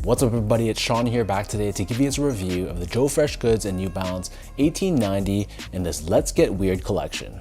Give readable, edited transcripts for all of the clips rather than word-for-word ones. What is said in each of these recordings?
What's up everybody, it's Sean here back today to give you a review of the Joe Freshgoods and New Balance 1890 in this Let's Get Weird collection.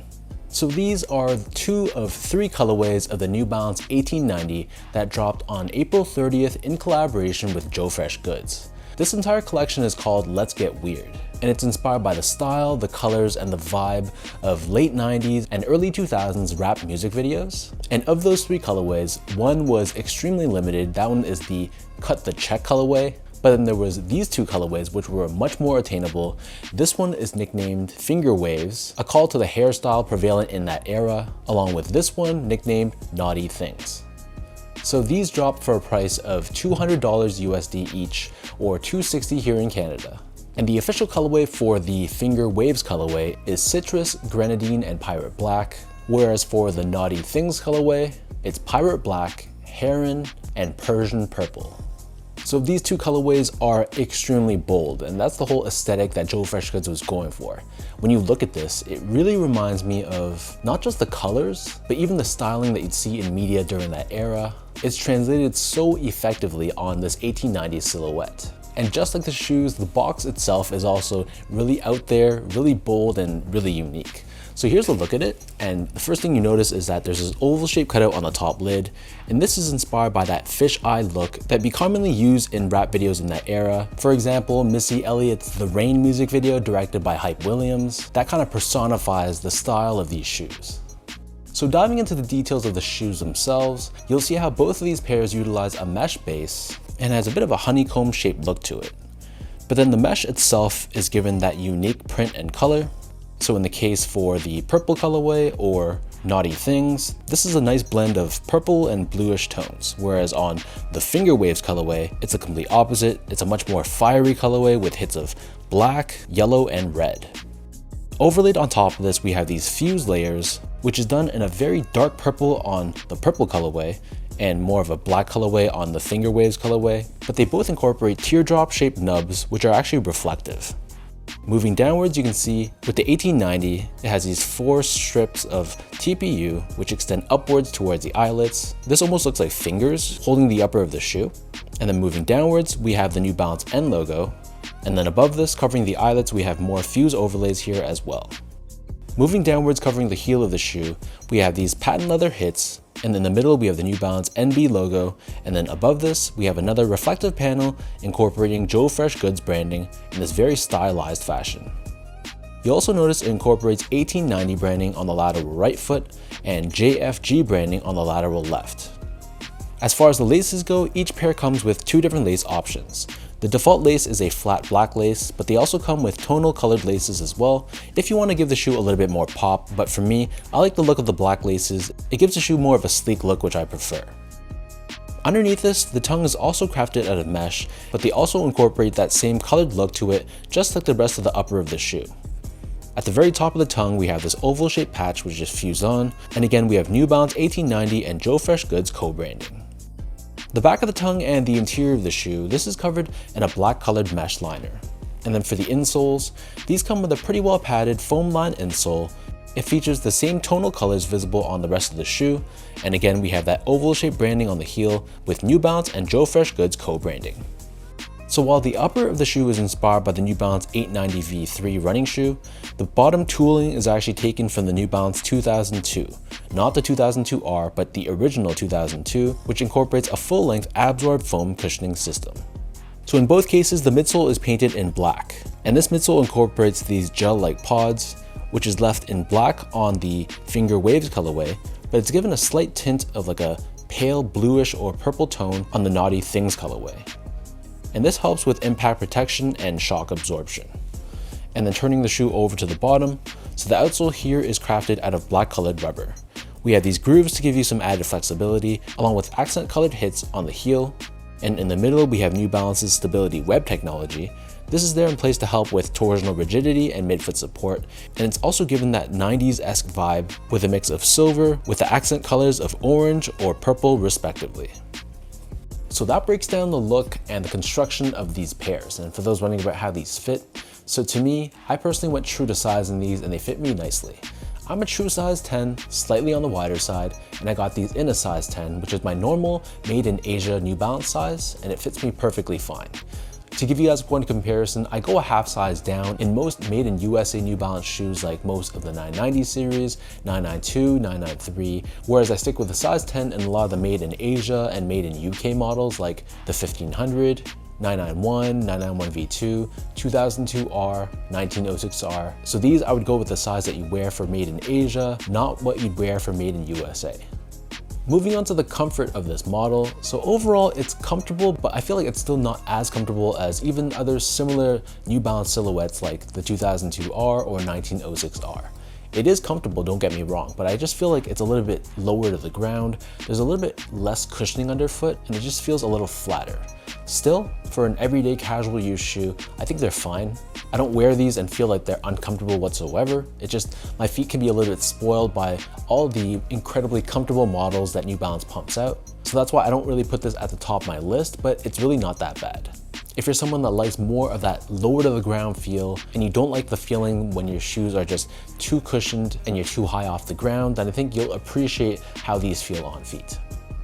So these are 2 of 3 colorways of the New Balance 1890 that dropped on April 30th in collaboration with Joe Freshgoods. This entire collection is called Let's Get Weird, and it's inspired by the style, the colors, and the vibe of late 90s and early 2000s rap music videos. And of those 3 colorways, one was extremely limited. That one is the Cut the Check colorway. But then there was these 2 colorways which were much more attainable. This one is nicknamed Finger Waves, a call to the hairstyle prevalent in that era, along with this one nicknamed Naughty Things. So these dropped for a price of $200 USD each, or $260 here in Canada. And the official colorway for the Finger Waves colorway is Citrus, Grenadine, and Pirate Black, whereas for the Naughty Things colorway, it's Pirate Black, Heron, and Persian Purple. So these 2 colorways are extremely bold, and that's the whole aesthetic that Joe Freshgoods was going for. When you look at this, it really reminds me of not just the colors, but even the styling that you'd see in media during that era. It's translated so effectively on this 1890s silhouette. And just like the shoes, the box itself is also really out there, really bold, and really unique. So here's a look at it, and the first thing you notice is that there's this oval shaped cutout on the top lid, and this is inspired by that fisheye look that'd be commonly used in rap videos in that era. For example, Missy Elliott's The Rain music video directed by Hype Williams, that kind of personifies the style of these shoes. So diving into the details of the shoes themselves, you'll see how both of these pairs utilize a mesh base and has a bit of a honeycomb shaped look to it. But then the mesh itself is given that unique print and color. So in the case for the purple colorway or Naughty Things, this is a nice blend of purple and bluish tones, whereas on the Finger Waves colorway, it's a complete opposite. It's a much more fiery colorway with hits of black, yellow, and red. Overlaid on top of this, we have these fuse layers, which is done in a very dark purple on the purple colorway and more of a black colorway on the Finger Waves colorway, but they both incorporate teardrop shaped nubs, which are actually reflective. Moving downwards, you can see with the 1890, it has these 4 strips of TPU which extend upwards towards the eyelets. This almost looks like fingers holding the upper of the shoe. And then moving downwards, we have the New Balance N logo. And then above this, covering the eyelets, we have more fuse overlays here as well. Moving downwards, covering the heel of the shoe, we have these patent leather hits, and in the middle we have the New Balance NB logo, and then above this we have another reflective panel incorporating Joe Freshgoods branding in this very stylized fashion. You'll also notice it incorporates 1890 branding on the lateral right foot and JFG branding on the lateral left. As far as the laces go, each pair comes with 2 different lace options. The default lace is a flat black lace, but they also come with tonal colored laces as well if you want to give the shoe a little bit more pop, but for me, I like the look of the black laces. It gives the shoe more of a sleek look, which I prefer. Underneath this, the tongue is also crafted out of mesh, but they also incorporate that same colored look to it, just like the rest of the upper of the shoe. At the very top of the tongue, we have this oval shaped patch which is fused on, and again we have New Balance 1890 and Joe Freshgoods co-branding. The back of the tongue and the interior of the shoe, this is covered in a black colored mesh liner. And then for the insoles, these come with a pretty well padded foam lined insole. It features the same tonal colors visible on the rest of the shoe, and again we have that oval shaped branding on the heel with New Balance and Joe Freshgoods co-branding. So while the upper of the shoe is inspired by the New Balance 890 V3 running shoe, the bottom tooling is actually taken from the New Balance 2002. Not the 2002R, but the original 2002, which incorporates a full-length absorbed foam cushioning system. So in both cases, the midsole is painted in black, and this midsole incorporates these gel-like pods, which is left in black on the Finger Waves colorway, but it's given a slight tint of like a pale bluish or purple tone on the Naughty Things colorway. And this helps with impact protection and shock absorption. And then turning the shoe over to the bottom, so the outsole here is crafted out of black colored rubber. We have these grooves to give you some added flexibility, along with accent colored hits on the heel. And in the middle, we have New Balance's Stability Web technology. This is there in place to help with torsional rigidity and midfoot support, and it's also given that 90s-esque vibe with a mix of silver with the accent colors of orange or purple respectively. So that breaks down the look and the construction of these pairs. And for those wondering about how these fit, so to me, I personally went true to size in these and they fit me nicely. I'm a true size 10, slightly on the wider side, and I got these in a size 10, which is my normal made in Asia New Balance size, and it fits me perfectly fine. To give you guys a point of comparison, I go a half size down in most made in USA New Balance shoes like most of the 990 series, 992, 993, whereas I stick with the size 10 in a lot of the made in Asia and made in UK models like the 1500, 991, 991 V2, 2002R, 1906R. So these I would go with the size that you wear for made in Asia, not what you'd wear for made in USA. Moving on to the comfort of this model. So overall it's comfortable, but I feel like it's still not as comfortable as even other similar New Balance silhouettes like the 2002R or 1906R. It is comfortable, don't get me wrong, but I just feel like it's a little bit lower to the ground. There's a little bit less cushioning underfoot and it just feels a little flatter. Still, for an everyday casual use shoe, I think they're fine. I don't wear these and feel like they're uncomfortable whatsoever. It's just, my feet can be a little bit spoiled by all the incredibly comfortable models that New Balance pumps out. So that's why I don't really put this at the top of my list, but it's really not that bad. If you're someone that likes more of that lower to the ground feel and you don't like the feeling when your shoes are just too cushioned and you're too high off the ground, then I think you'll appreciate how these feel on feet.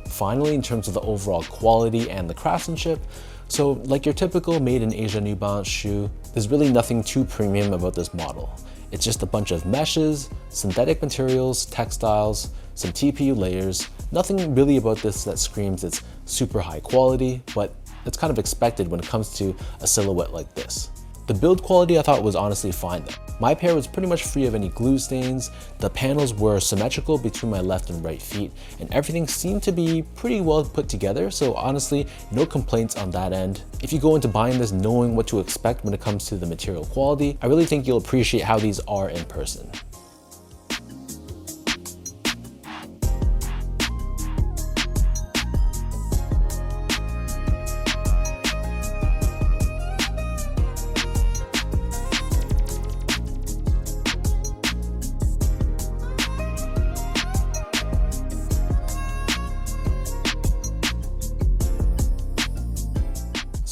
Finally, in terms of the overall quality and the craftsmanship, so like your typical made in Asia New Balance shoe, there's really nothing too premium about this model. It's just a bunch of meshes, synthetic materials, textiles, some TPU layers, nothing really about this that screams it's super high quality, but it's kind of expected when it comes to a silhouette like this. The build quality I thought was honestly fine though. My pair was pretty much free of any glue stains, the panels were symmetrical between my left and right feet, and everything seemed to be pretty well put together, so honestly, no complaints on that end. If you go into buying this knowing what to expect when it comes to the material quality, I really think you'll appreciate how these are in person.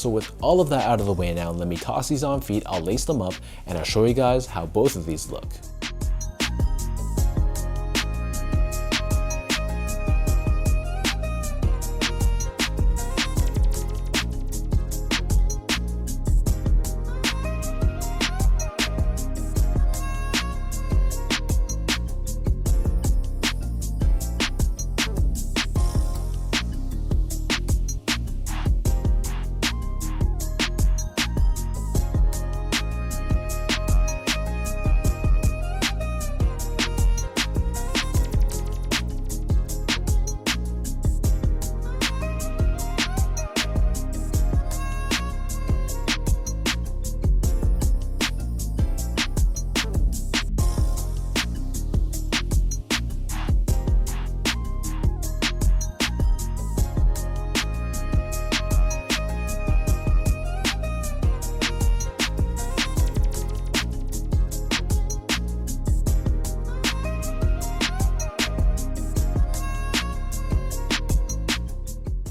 So with all of that out of the way now, let me toss these on feet, I'll lace them up, and I'll show you guys how both of these look.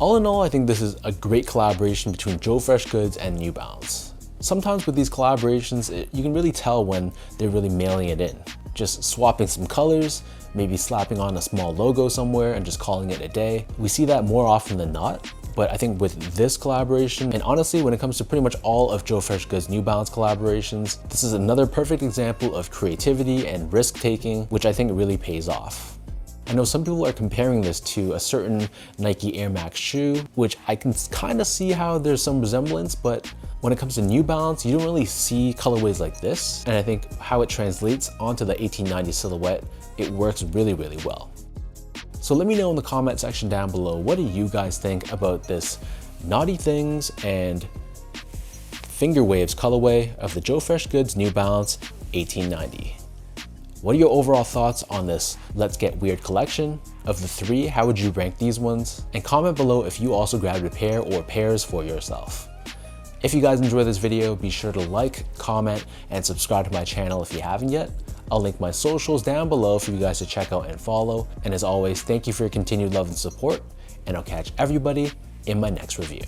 All in all, I think this is a great collaboration between Joe Freshgoods and New Balance. Sometimes with these collaborations, you can really tell when they're really mailing it in. Just swapping some colors, maybe slapping on a small logo somewhere and just calling it a day. We see that more often than not, but I think with this collaboration, and honestly, when it comes to pretty much all of Joe Freshgoods' New Balance collaborations, this is another perfect example of creativity and risk-taking, which I think really pays off. I know some people are comparing this to a certain Nike Air Max shoe, which I can kind of see how there's some resemblance, but when it comes to New Balance, you don't really see colorways like this. And I think how it translates onto the 1890 silhouette, it works really, really well. So let me know in the comment section down below, what do you guys think about this Naughty Things and Finger Waves colorway of the Joe Freshgoods New Balance 1890? What are your overall thoughts on this Let's Get Weird collection? Of the three, how would you rank these ones? And comment below if you also grabbed a pair or pairs for yourself. If you guys enjoyed this video, be sure to like, comment, and subscribe to my channel if you haven't yet. I'll link my socials down below for you guys to check out and follow. And as always, thank you for your continued love and support, and I'll catch everybody in my next review.